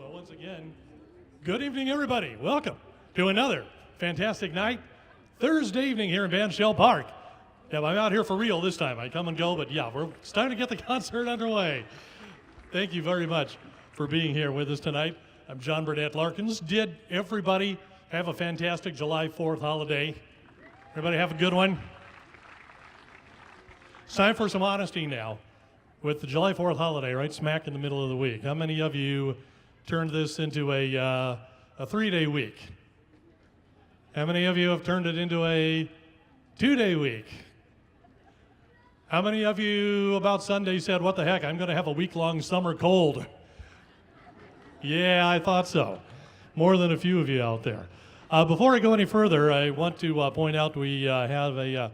Well, once again, good evening, everybody. Welcome to another fantastic night, Thursday evening here in Van Shell Park. Yeah, I'm out here for real this time. I come and go, but yeah, we're starting to get the concert underway. Thank you very much for being here with us tonight. I'm John Burnett Larkins. Did everybody have a fantastic July 4th holiday? Everybody have a good one? It's time for some honesty now. With the July 4th holiday right smack in the middle of the week, how many of you turned this into a 3-day week? How many of you have turned it into a 2-day week? How many of you about Sunday said, what the heck, I'm going to have a week-long summer cold? Yeah, I thought so. More than a few of you out there. Before I go any further, I want to point out we have a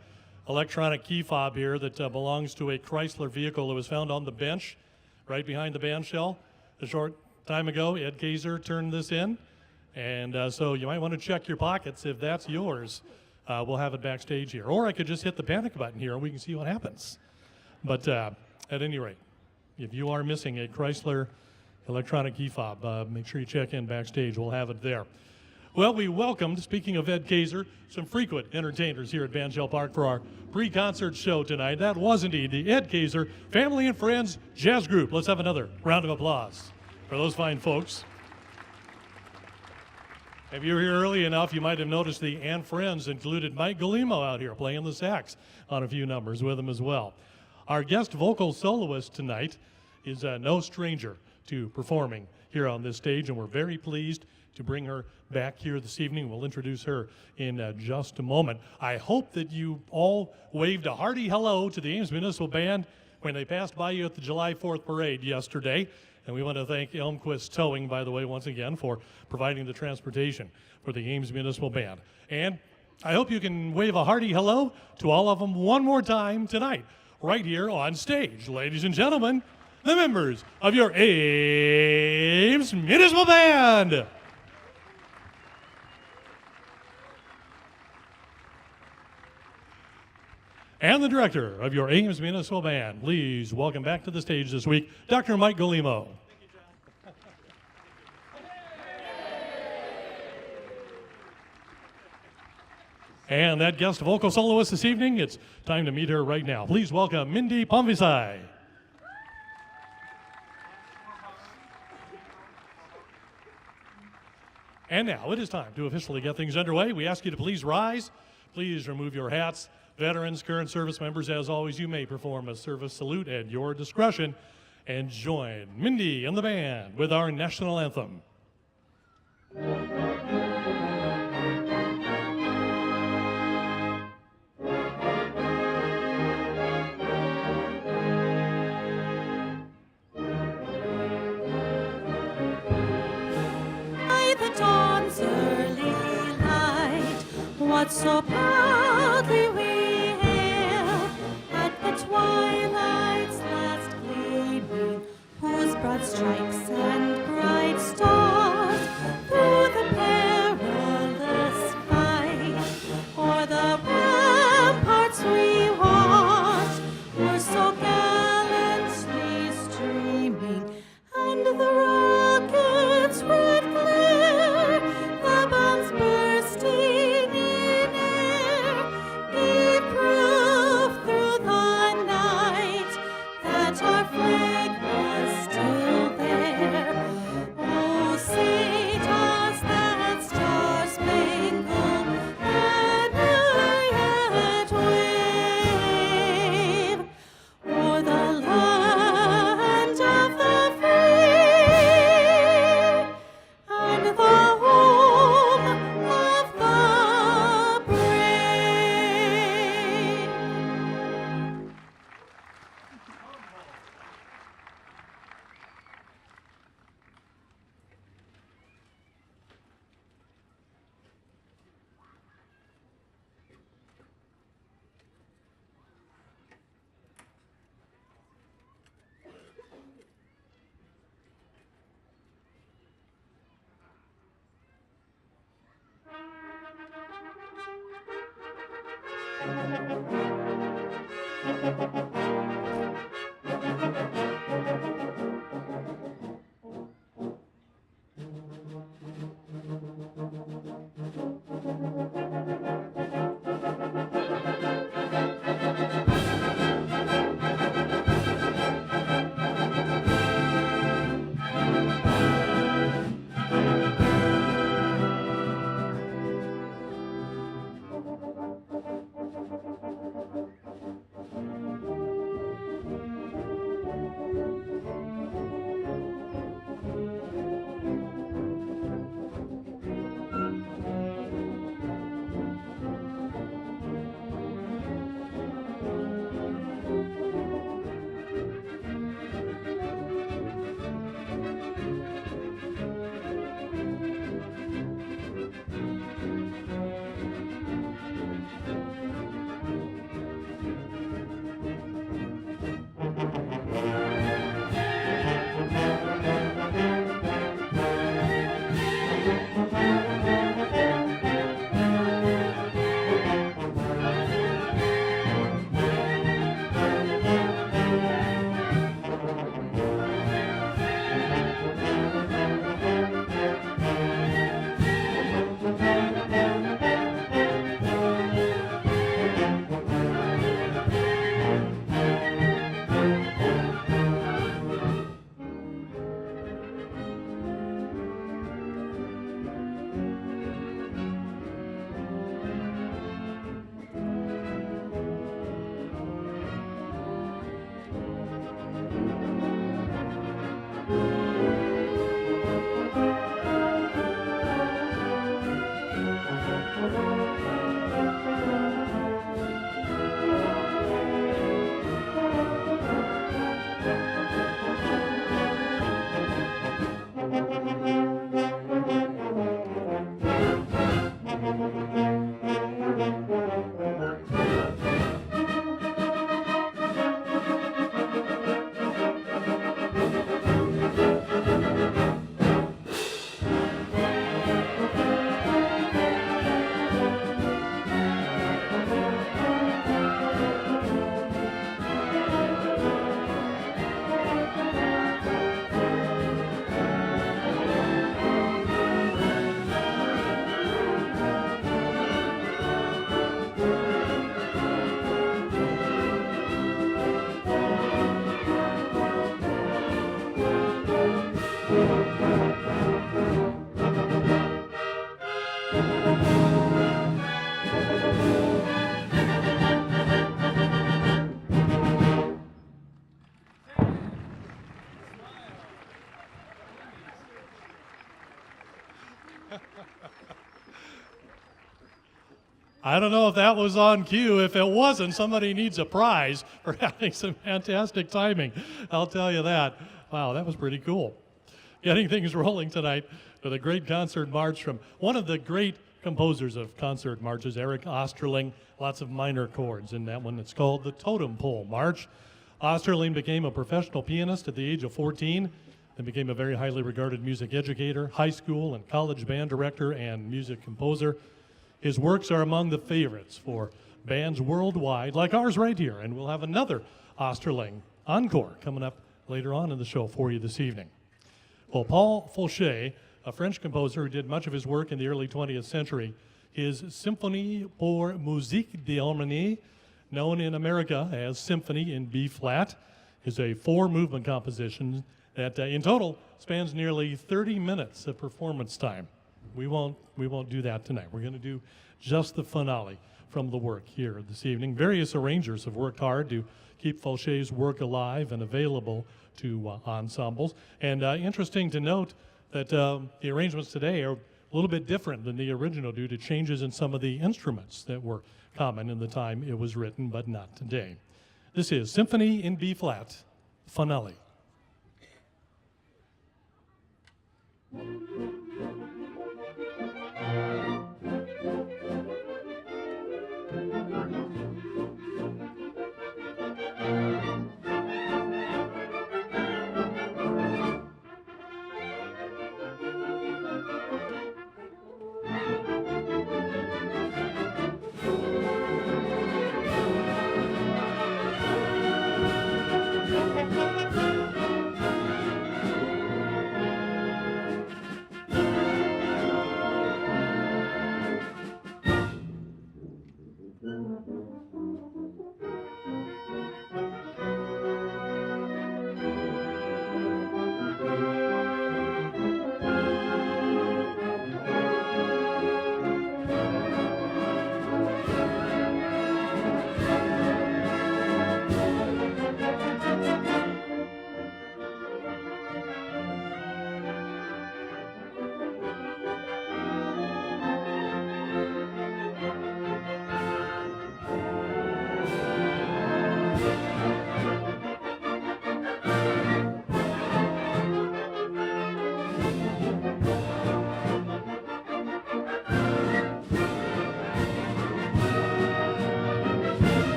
electronic key fob here that belongs to a Chrysler vehicle that was found on the bench right behind the band shell a short time ago. Ed Kaiser turned this in, and so you might want to check your pockets if that's yours. We'll have it backstage here. Or I could just hit the panic button here and we can see what happens. But at any rate, if you are missing a Chrysler electronic key fob, make sure you check in backstage. We'll have it there. Well, we welcomed, speaking of Ed Kaiser, some frequent entertainers here at Van Shell Park for our pre-concert show tonight. That was indeed the Ed Kaiser Family and Friends Jazz Group. Let's have another round of applause for those fine folks. If you were here early enough, you might have noticed the and Friends included Mike Galimo out here playing the sax on a few numbers with him as well. Our guest vocal soloist tonight is no stranger to performing here on this stage, and we're very pleased to bring her back here this evening. We'll introduce her in just a moment. I hope that you all waved a hearty hello to the Ames Municipal Band when they passed by you at the July 4th parade yesterday. And we want to thank Elmquist Towing, by the way, once again, for providing the transportation for the Ames Municipal Band. And I hope you can wave a hearty hello to all of them one more time tonight, right here on stage. Ladies and gentlemen, the members of your Ames Municipal Band. And the director of your Ames Municipal Band. Please welcome back to the stage this week, Dr. Mike Galimo. Thank you, John. And that guest vocal soloist this evening, it's time to meet her right now. Please welcome Mindy Pomvisai. And now it is time to officially get things underway. We ask you to please rise. Please remove your hats. Veterans, current service members, as always, you may perform a service salute at your discretion and join Mindy and the band with our national anthem. By the dawn's early light, what so proudly we twilight's last gleaming, whose broad stripes and bright stars through the perilous fight o'er the ramparts we watched were so gallantly streaming, and the rockets' red glare, the bombs bursting in air, gave proof through the night that our flag was still there. Oh, say does that star-spangled banner yet wave o'er the land of the free and the home of the brave? I don't know if that was on cue. If it wasn't, somebody needs a prize for having some fantastic timing. I'll tell you that. Wow, that was pretty cool. Getting things rolling tonight with a great concert march from one of the great composers of concert marches, Eric Osterling. Lots of minor chords in that one. It's called the Totem Pole March. Osterling became a professional pianist at the age of 14 and became a very highly regarded music educator, high school and college band director, and music composer. His works are among the favorites for bands worldwide, like ours right here. And we'll have another Osterling encore coming up later on in the show for you this evening. Well, Paul Fauché, a French composer who did much of his work in the early 20th century, his Symphonie pour musique d'harmonie, known in America as Symphony in B-flat, is a 4-movement composition that in total spans nearly 30 minutes of performance time. We won't do that tonight. We're going to do just the finale from the work here this evening. Various arrangers have worked hard to keep Fauché's work alive and available to ensembles. And interesting to note that the arrangements today are a little bit different than the original due to changes in some of the instruments that were common in the time it was written, but not today. This is Symphony in B-flat, finale.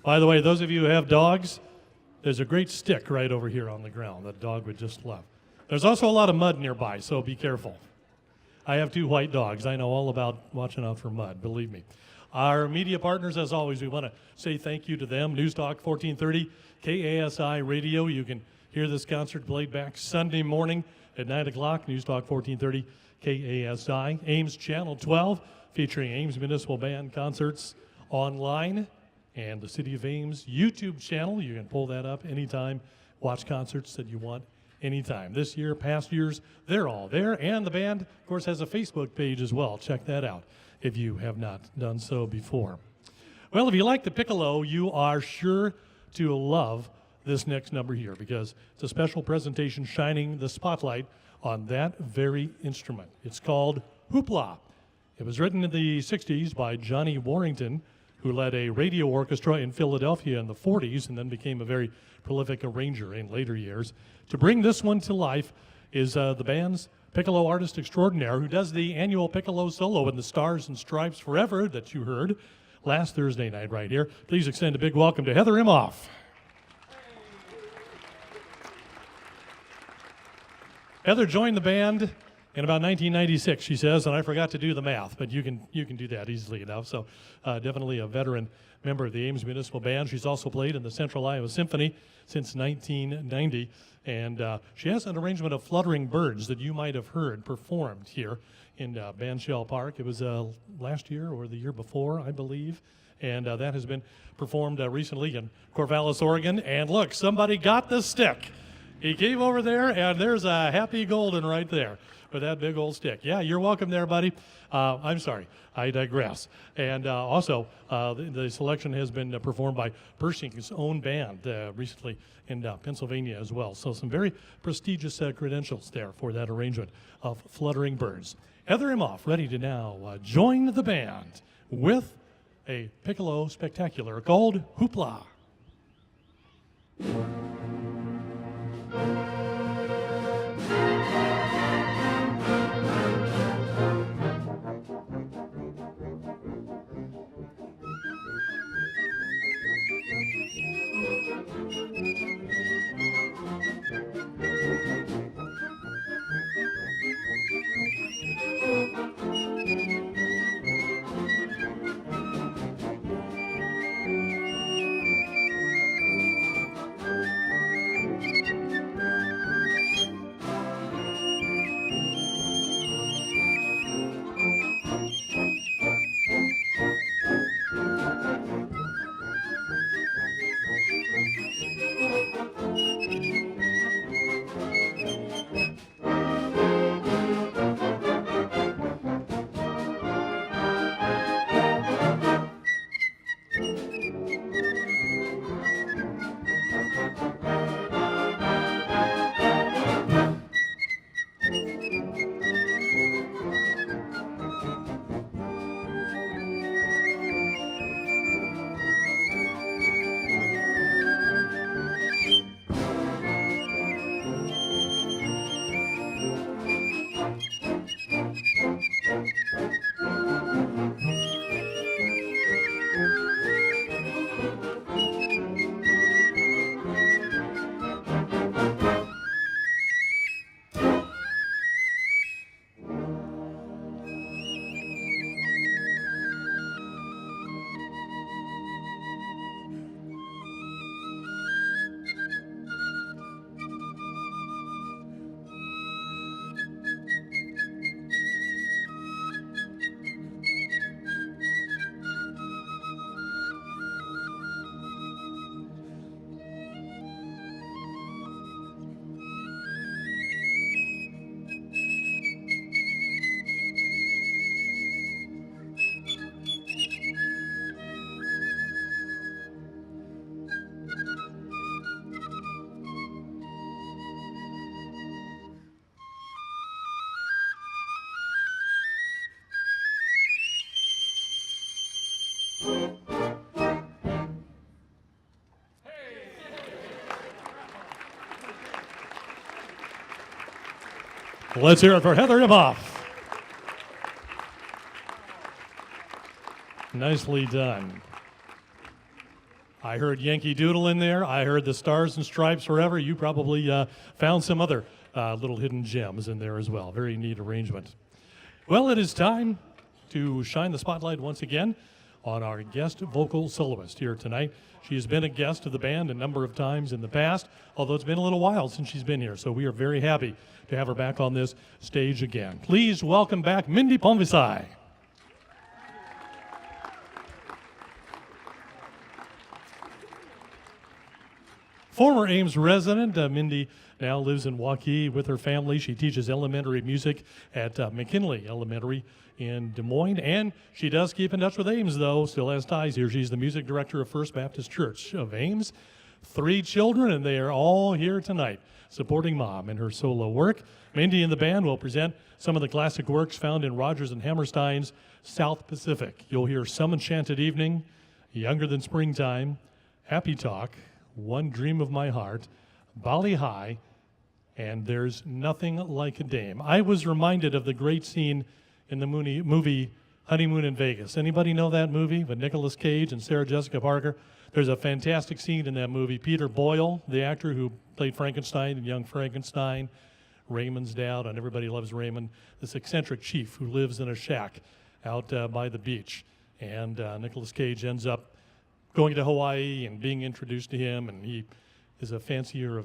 By the way, those of you who have dogs, there's a great stick right over here on the ground that dog would just love. There's also a lot of mud nearby, so be careful. I have 2 white dogs. I know all about watching out for mud, believe me. Our media partners, as always, we want to say thank you to them. News Talk 1430, KASI Radio. You can hear this concert played back Sunday morning at 9 o'clock, News Talk 1430, KASI. Ames Channel 12, featuring Ames Municipal Band concerts online. And the City of Ames YouTube channel. You can pull that up anytime, watch concerts that you want anytime. This year, past years, they're all there. And the band, of course, has a Facebook page as well. Check that out if you have not done so before. Well, if you like the piccolo, you are sure to love this next number here because it's a special presentation shining the spotlight on that very instrument. It's called Hoopla. It was written in the 60s by Johnny Warrington, who led a radio orchestra in Philadelphia in the 40s and then became a very prolific arranger in later years. To bring this one to life is the band's piccolo artist extraordinaire who does the annual piccolo solo in the Stars and Stripes Forever that you heard last Thursday night right here. Please extend a big welcome to Heather Imhoff. Heather joined the band in about 1996, she says, and I forgot to do the math, but you can do that easily enough. So definitely a veteran member of the Ames Municipal Band. She's also played in the Central Iowa Symphony since 1990, and she has an arrangement of Fluttering Birds that you might have heard performed here in Bandshell Park. It was last year or the year before, I believe, and that has been performed recently in Corvallis, Oregon. And look, somebody got the stick. He came over there, and there's a Happy Golden right there with that big old stick. Yeah, you're welcome there, buddy. I'm sorry, I digress. And also, the selection has been performed by Pershing's own band recently in Pennsylvania as well. So some very prestigious credentials there for that arrangement of Fluttering Birds. Heather Imhoff ready to now join the band with a piccolo spectacular called Hoopla. Let's hear it for Heather Imhoff. Nicely done. I heard Yankee Doodle in there. I heard the Stars and Stripes Forever. You probably found some other little hidden gems in there as well. Very neat arrangement. Well, it is time to shine the spotlight once again on our guest vocal soloist here tonight. She has been a guest of the band a number of times in the past, although it's been a little while since she's been here, so we are very happy to have her back on this stage again. Please welcome back Mindy Pomvisai. Former Ames resident, Mindy now lives in Waukee with her family. She teaches elementary music at McKinley Elementary in Des Moines, and she does keep in touch with Ames, though, still has ties here. She's the music director of First Baptist Church of Ames. 3 children, and they are all here tonight supporting Mom in her solo work. Mindy and the band will present some of the classic works found in Rodgers and Hammerstein's South Pacific. You'll hear Some Enchanted Evening, Younger Than Springtime, Happy Talk, One Dream of My Heart, Bali High, and There's Nothing Like a Dame. I was reminded of the great scene in the movie Honeymoon in Vegas. Anybody know that movie with Nicolas Cage and Sarah Jessica Parker? There's a fantastic scene in that movie. Peter Boyle, the actor who played Frankenstein in Young Frankenstein, Raymond's dad on Everybody Loves Raymond, this eccentric chief who lives in a shack out by the beach. And Nicolas Cage ends up going to Hawaii and being introduced to him, and he is a fancier of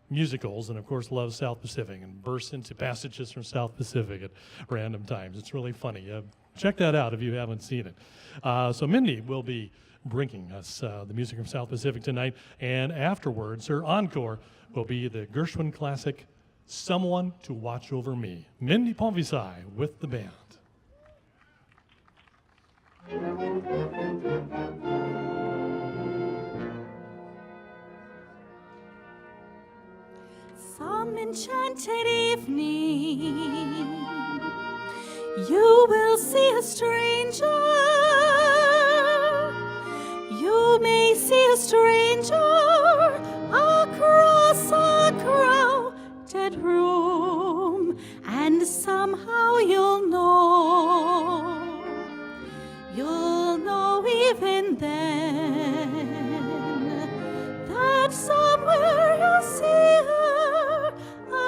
musicals and, of course, loves South Pacific and bursts into passages from South Pacific at random times. It's really funny. Check that out if you haven't seen it. So Mindy will be bringing us the music from South Pacific tonight, and afterwards, her encore will be the Gershwin classic, Someone to Watch Over Me. Mindy Pomvisai with the band. Some enchanted evening, you will see a stranger. You may see a stranger across a crowded room, and somehow you'll know even then that somewhere you'll see her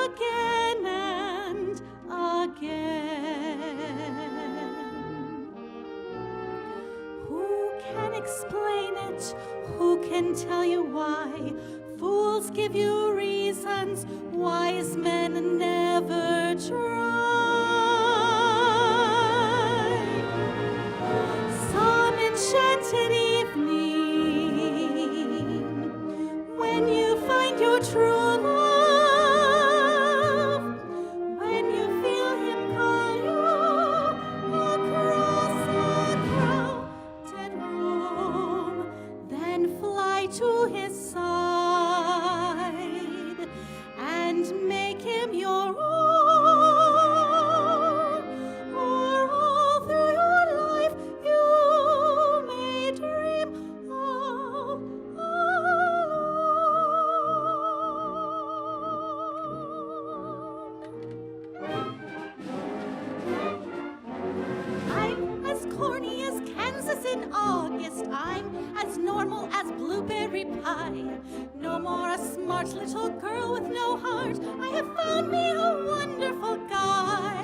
again and again. Who can explain it? Who can tell you why? Fools give you reasons, wise men never try. Some enchanted evening, when you find your true love, when you feel him call you across a crowded room, then fly to his side and make him your own. Or all through your life you may dream all alone. I'm as corny as Kansas in August. I'm as normal as blueberry pie. No more a smart little girl with no heart. I have found me a wonderful guy.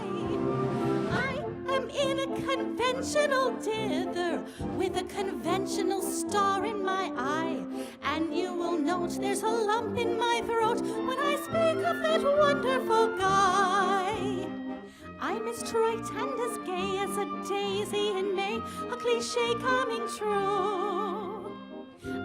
I am in a conventional dither with a conventional star in my eye. And you will note there's a lump in my throat when I speak of that wonderful guy. I'm as trite and as gay as a daisy in May, a cliche coming true.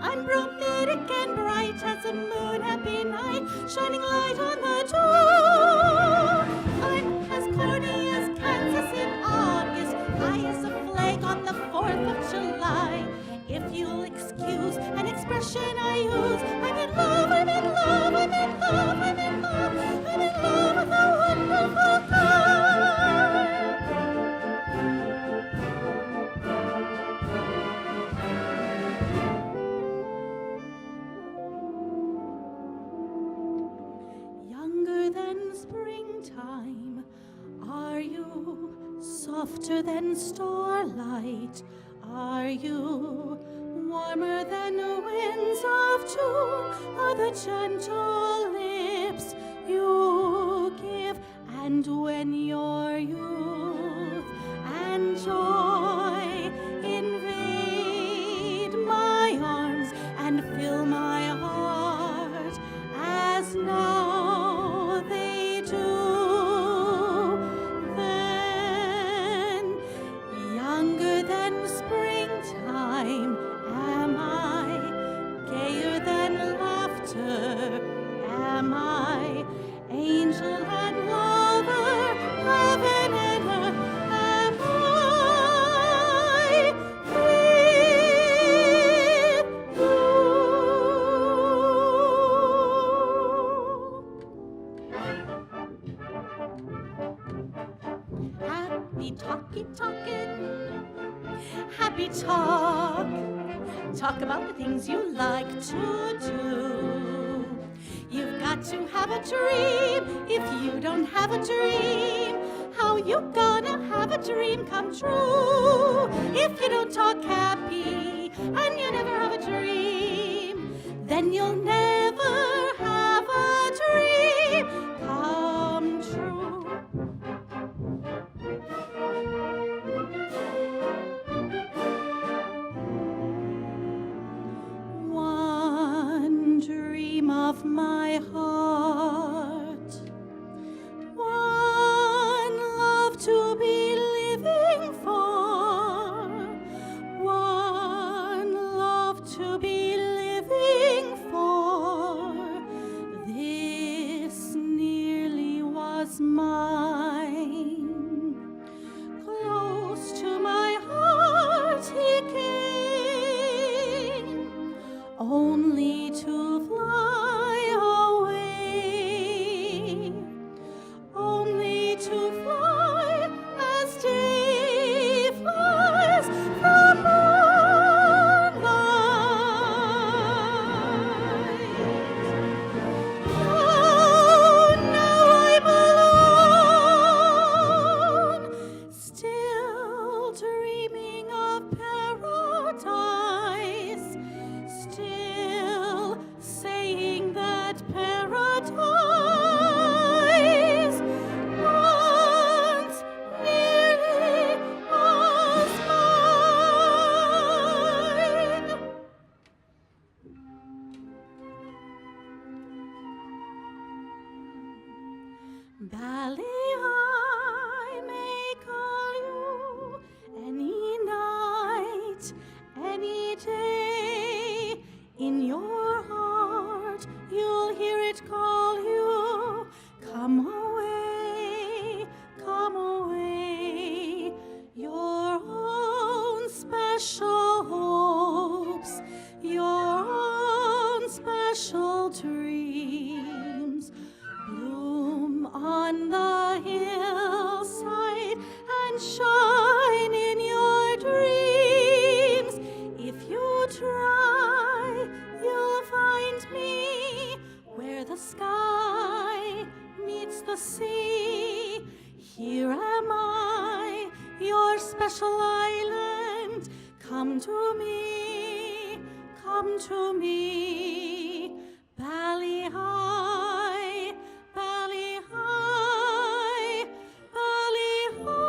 I'm bromidic and bright as a moon-happy night, shining light on the door. I'm as corny as Kansas in August, high as a flag on the 4th of July. If you'll excuse an expression I use, I'm in love, I'm in love, I'm in love, I'm in love, I'm in love with a wonderful guy. Younger than springtime, are you? Softer than starlight, are you? Warmer than winds of June are the gentle lips you give, and when your youth and joy invade my arms and fill my heart as now they do, then younger than springtime am I, gayer than laughter am I, angel and lover, heaven and earth am I with you. Happy talking, happy talk. Talk about the things you like to do. You've got to have a dream. If you don't have a dream, how you gonna have a dream come true? If you don't talk happy and you never have a dream, then you'll never have a dream come true. One dream of my heart, one love to be living for, one love to be living for. This nearly was mine. Close to my heart he came, only to fly away, only to fly as day flies from moonlight. Now I'm alone, still dreaming of paradise, still saying that paradise once nearly was mine. Bally, I may call you any night, any day. In your heart, you'll hear it call you. Come away, come away. Your own special hopes, your own special dreams bloom on the hillside and shine in your dreams. If you try, you'll find me where the sky meets the sea. Here am I, your special island. Come to me, come to me. Bally high, bally high, bally high.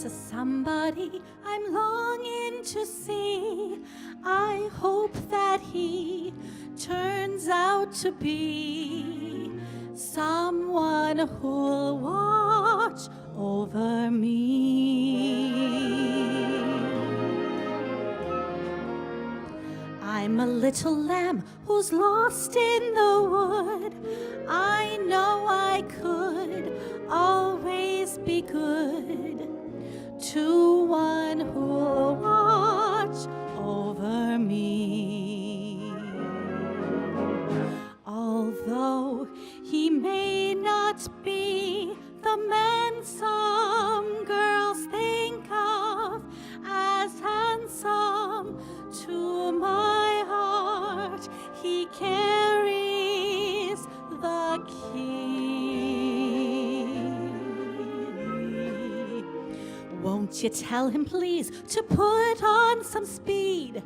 There's a somebody I'm longing to see. I hope that he turns out to be someone who'll watch over me. I'm a little lamb who's lost in the wood. I know I could always be good to one who'll watch over me. Although he may not be the man some girls think of as handsome, to my heart he carries the key. Won't you tell him please to put on some speed,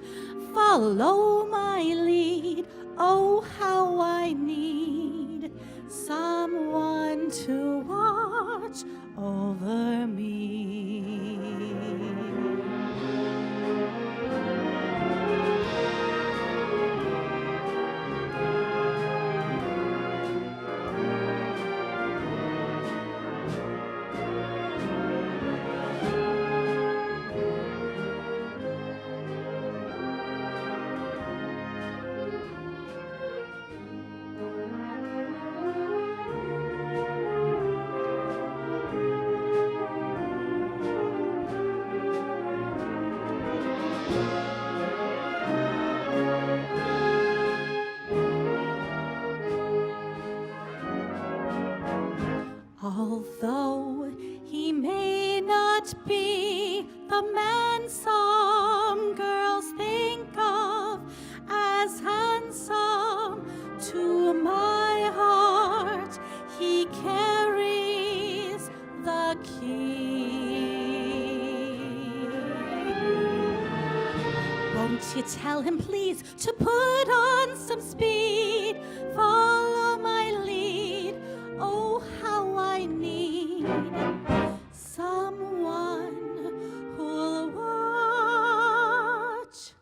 follow my lead? Oh, how I need someone to watch over me. Although he may not be the man some girls think of as handsome, to my heart he carries the key. Won't you tell him please to put on some speed, follow my lead? Oh, how I need someone who'll watch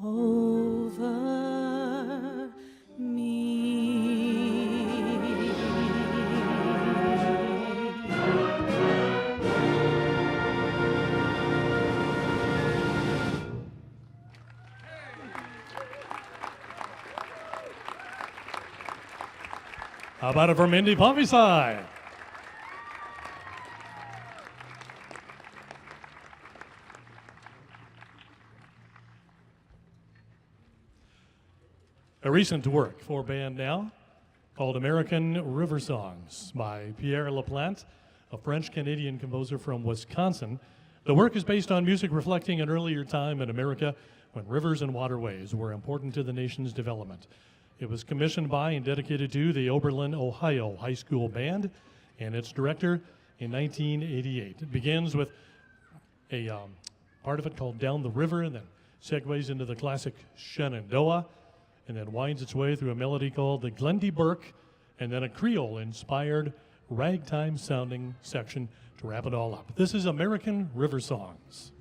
over me. How about it for Mindy Pompey-Sy? A recent work for band now called American River Songs by Pierre Laplante, a French-Canadian composer from Wisconsin. The work is based on music reflecting an earlier time in America when rivers and waterways were important to the nation's development. It was commissioned by and dedicated to the Oberlin, Ohio High School Band and its director in 1988. It begins with a part of it called Down the River, and then segues into the classic Shenandoah, and then winds its way through a melody called the Glendy Burke, and then a Creole-inspired ragtime-sounding section to wrap it all up. This is American River Songs.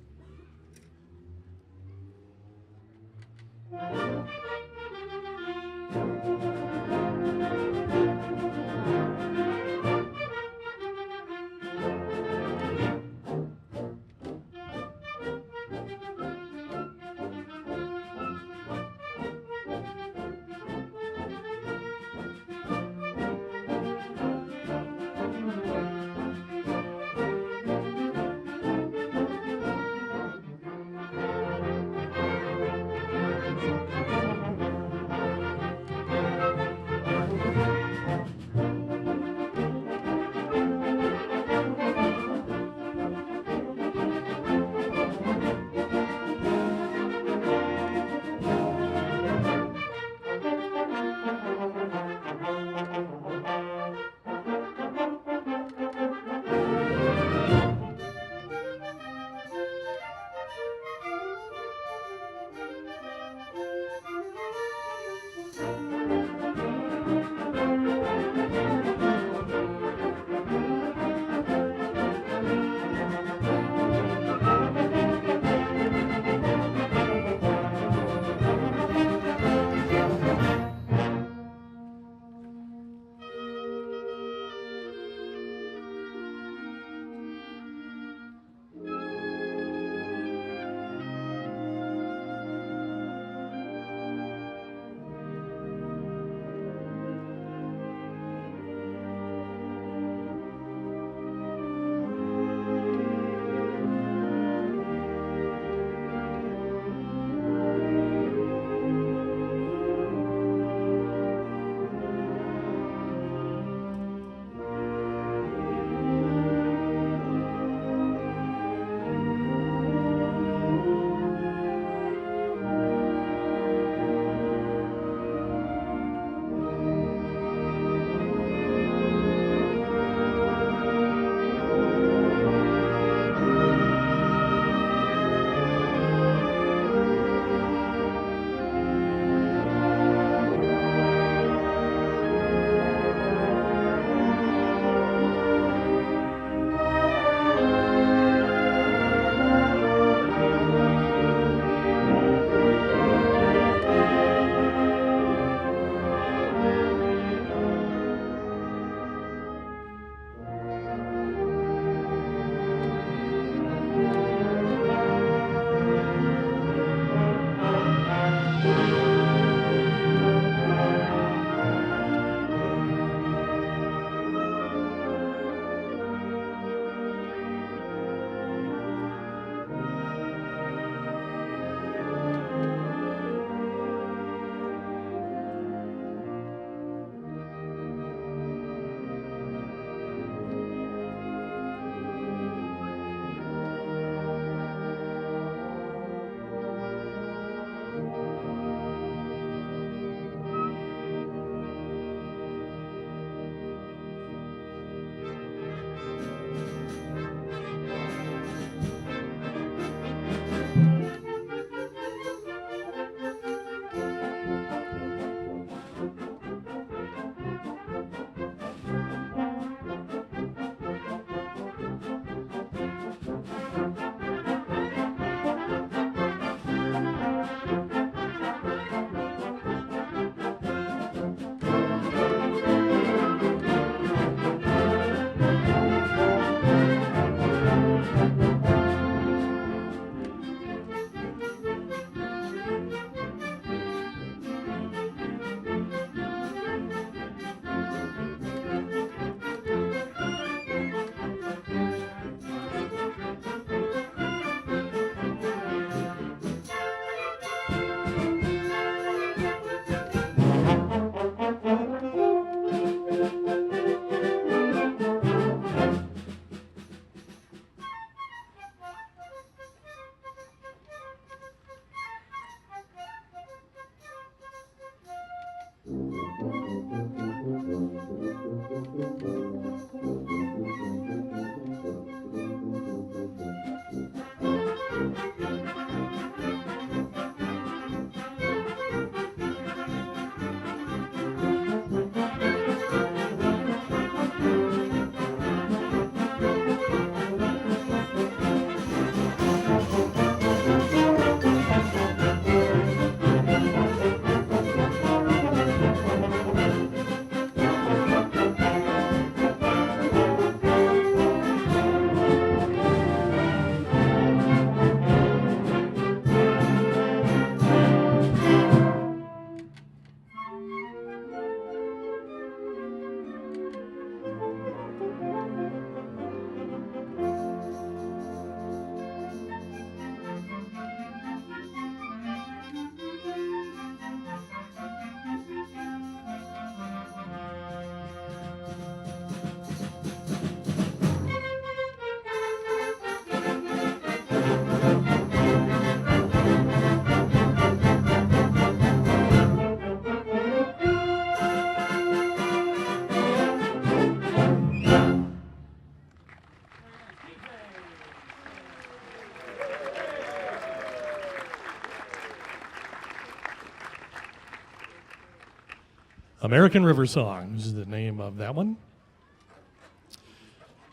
American River Songs is the name of that one.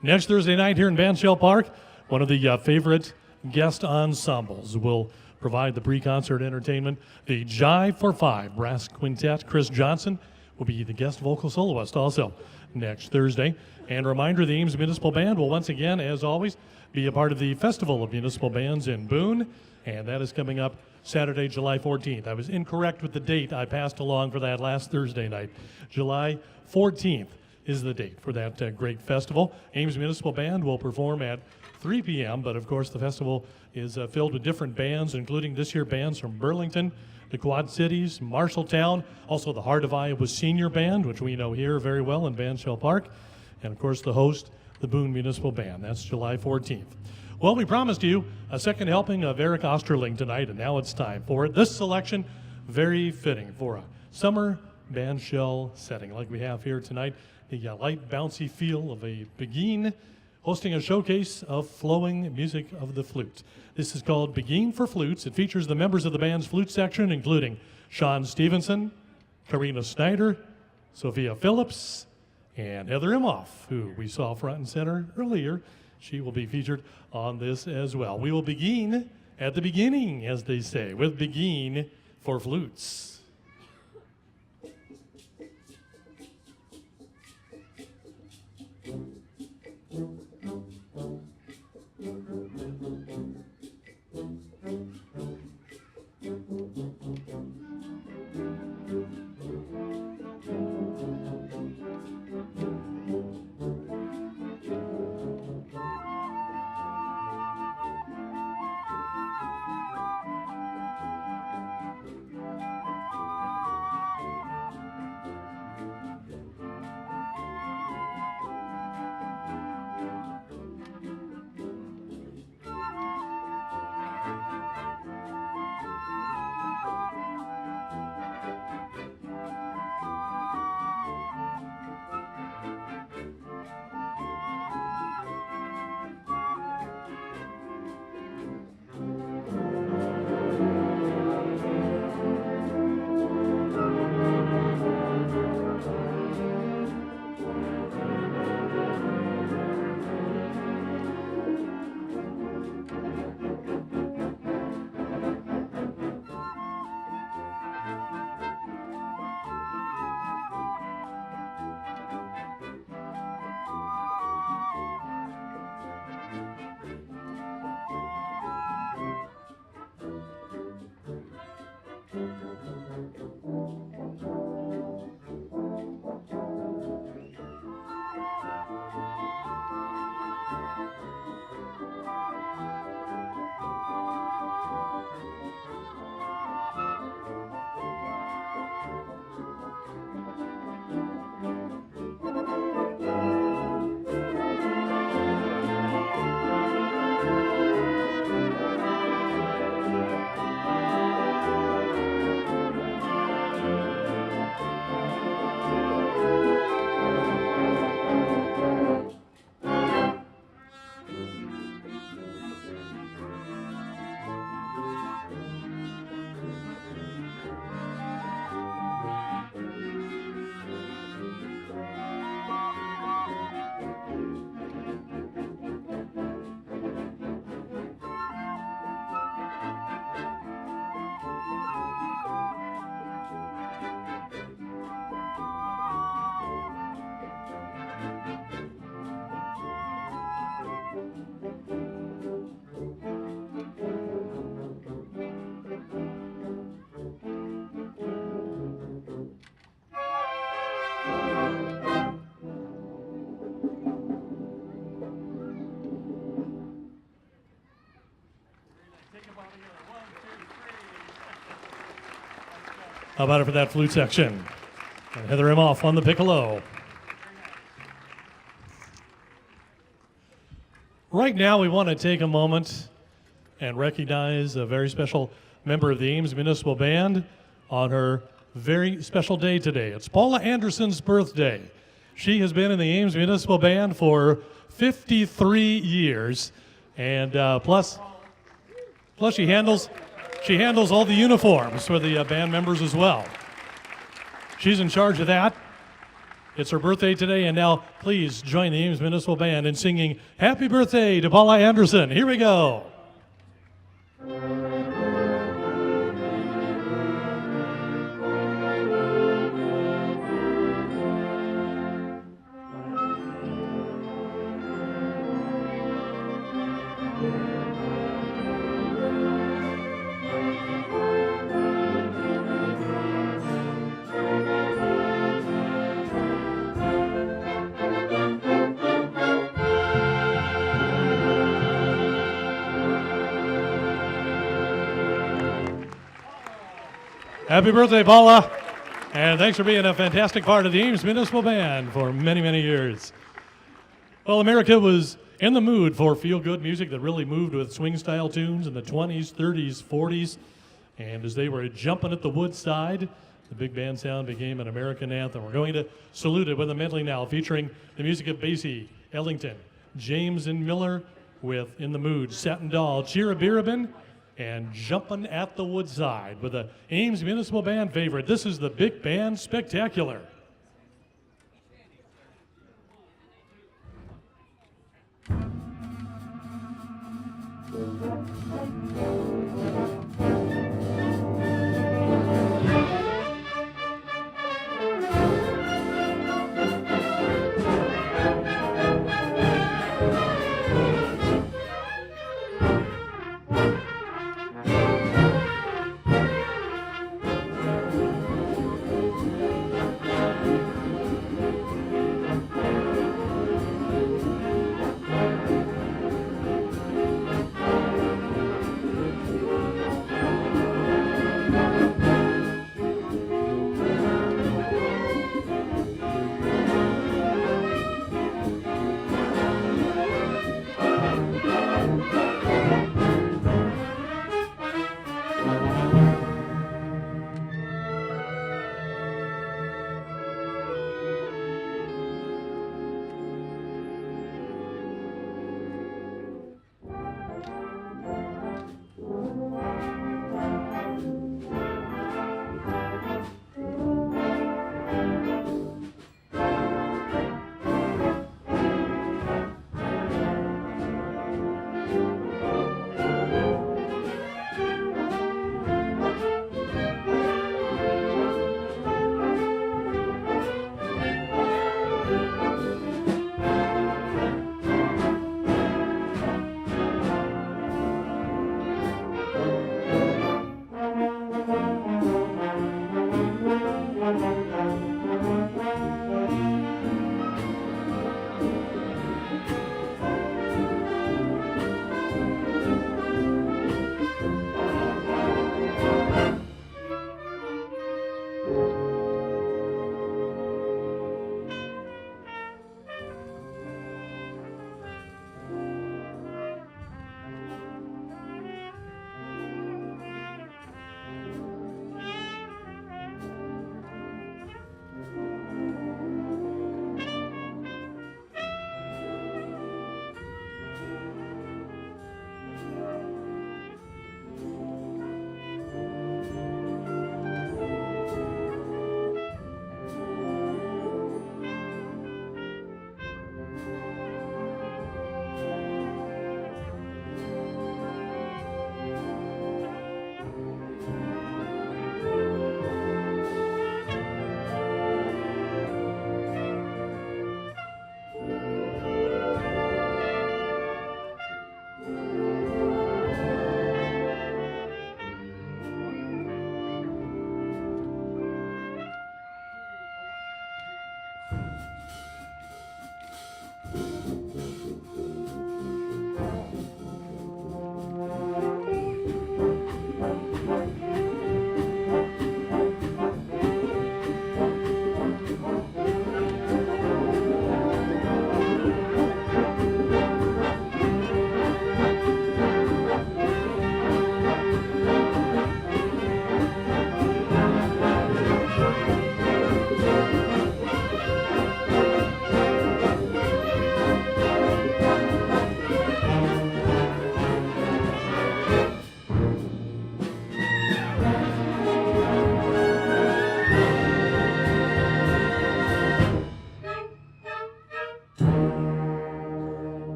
Next Thursday night here in Van Shell Park, one of the favorite guest ensembles will provide the pre-concert entertainment. The Jive for Five Brass Quintet. Chris Johnson will be the guest vocal soloist also next Thursday. And a reminder, the Ames Municipal Band will once again, as always, be a part of the Festival of Municipal Bands in Boone, and that is coming up Saturday, July 14th. I was incorrect with the date I passed along for that last Thursday night. July 14th is the date for that great festival. Ames Municipal Band will perform at 3 p.m., but of course the festival is filled with different bands, including this year bands from Burlington, the Quad Cities, Marshalltown, also the Heart of Iowa Senior Band, which we know here very well in Van Shell Park, and of course the host, the Boone Municipal Band. That's July 14th. Well, we promised you a second helping of Eric Osterling tonight, and now it's time for it. This selection, very fitting for a summer band shell setting like we have here tonight. The light, bouncy feel of a Beguine hosting a showcase of flowing music of the flute. This is called Beguine for Flutes. It features the members of the band's flute section, including Sean Stevenson, Karina Snyder, Sophia Phillips, and Heather Imhoff, who we saw front and center earlier. She will be featured on this as well. We will begin at the beginning, as they say, with Beguine for Flutes. How about it for that flute section? And Heather Imhoff on the piccolo. Right now, we want to take a moment and recognize a very special member of the Ames Municipal Band on her very special day today. It's Paula Anderson's birthday. She has been in the Ames Municipal Band for 53 years, and plus she handles all the uniforms for the band members as well. She's in charge of that. It's her birthday today, and now please join the Ames Municipal Band in singing Happy Birthday to Paula Anderson. Here we go. Happy birthday, Paula. And thanks for being a fantastic part of the Ames Municipal Band for many, many years. Well, America was in the mood for feel-good music that really moved with swing-style tunes in the 20s, 30s, 40s. And as they were jumping at the woodside, the big band sound became an American anthem. We're going to salute it with a medley now featuring the music of Basie, Ellington, James and Miller with In the Mood, Satin Doll, Cheerabirabin, and Jumpin' at the Woodside with a Ames Municipal Band favorite. This is the Big Band Spectacular.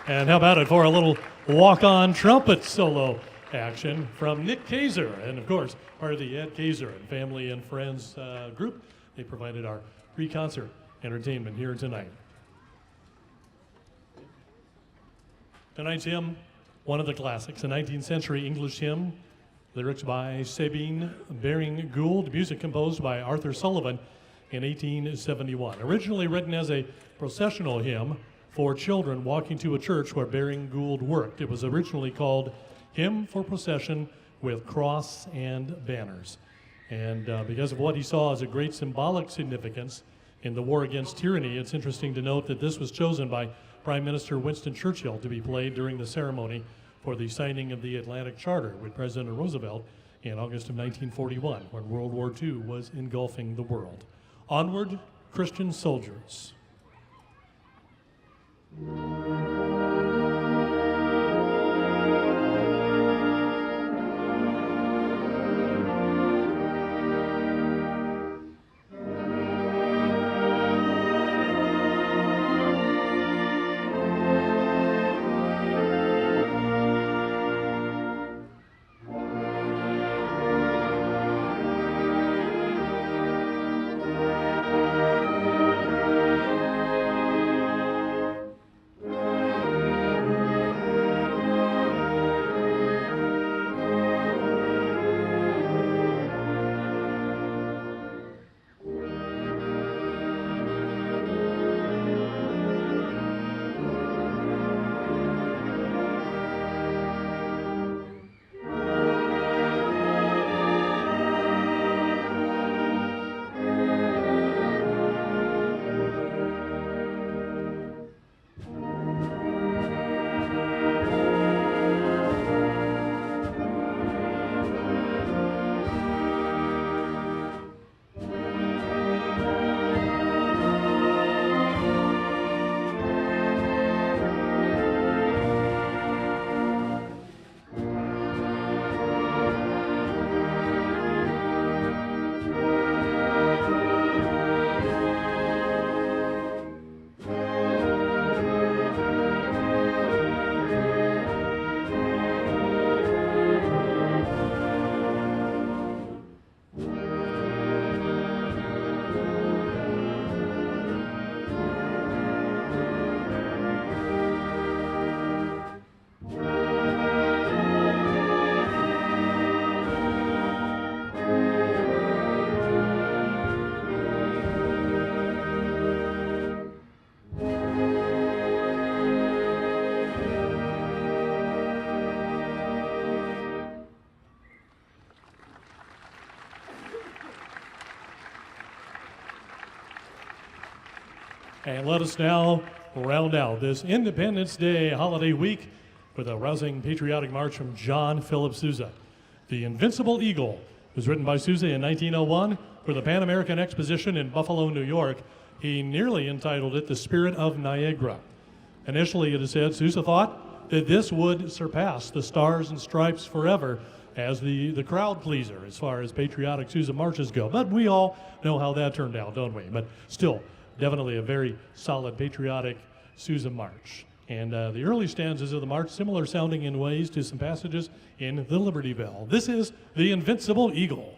And how about it for a little walk-on trumpet solo action from Nick Kaiser, and of course, part of the Ed Kaiser and Family and Friends group. They provided our pre-concert entertainment here tonight. Tonight's hymn, one of the classics, a 19th century English hymn, lyrics by Sabine Baring Gould, music composed by Arthur Sullivan in 1871. Originally written as a processional hymn for children walking to a church where Baring Gould worked. It was originally called Hymn for Procession with Cross and Banners. And because of what he saw as a great symbolic significance in the war against tyranny, it's interesting to note that this was chosen by Prime Minister Winston Churchill to be played during the ceremony for the signing of the Atlantic Charter with President Roosevelt in August of 1941, when World War II was engulfing the world. Onward, Christian soldiers. And let us now round out this Independence Day holiday week with a rousing patriotic march from John Philip Sousa. The Invincible Eagle was written by Sousa in 1901 for the Pan American Exposition in Buffalo, New York. He nearly entitled it The Spirit of Niagara. Initially, it is said, Sousa thought that this would surpass the Stars and Stripes forever as the crowd pleaser as far as patriotic Sousa marches go. But we all know how that turned out, don't we? But still, definitely a very solid patriotic Sousa march. And the early stanzas of the march, similar sounding in ways to some passages in the Liberty Bell. This is the Invincible Eagle.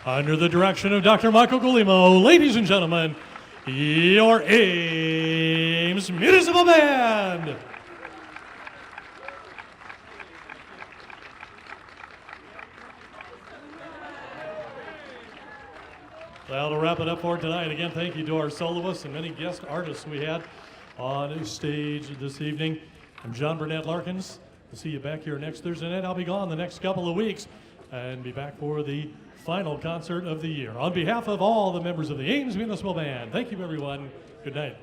Under the direction of Dr. Michael Guillermo, ladies and gentlemen, your Ames Municipal Band. That'll wrap it up for tonight. Again, thank you to our soloists and many guest artists we had on stage this evening. I'm John Burnett Larkins. We'll see you back here next Thursday night. I'll be gone the next couple of weeks and be back for the final concert of the year. On behalf of all the members of the Ames Municipal Band, thank you, everyone. Good night.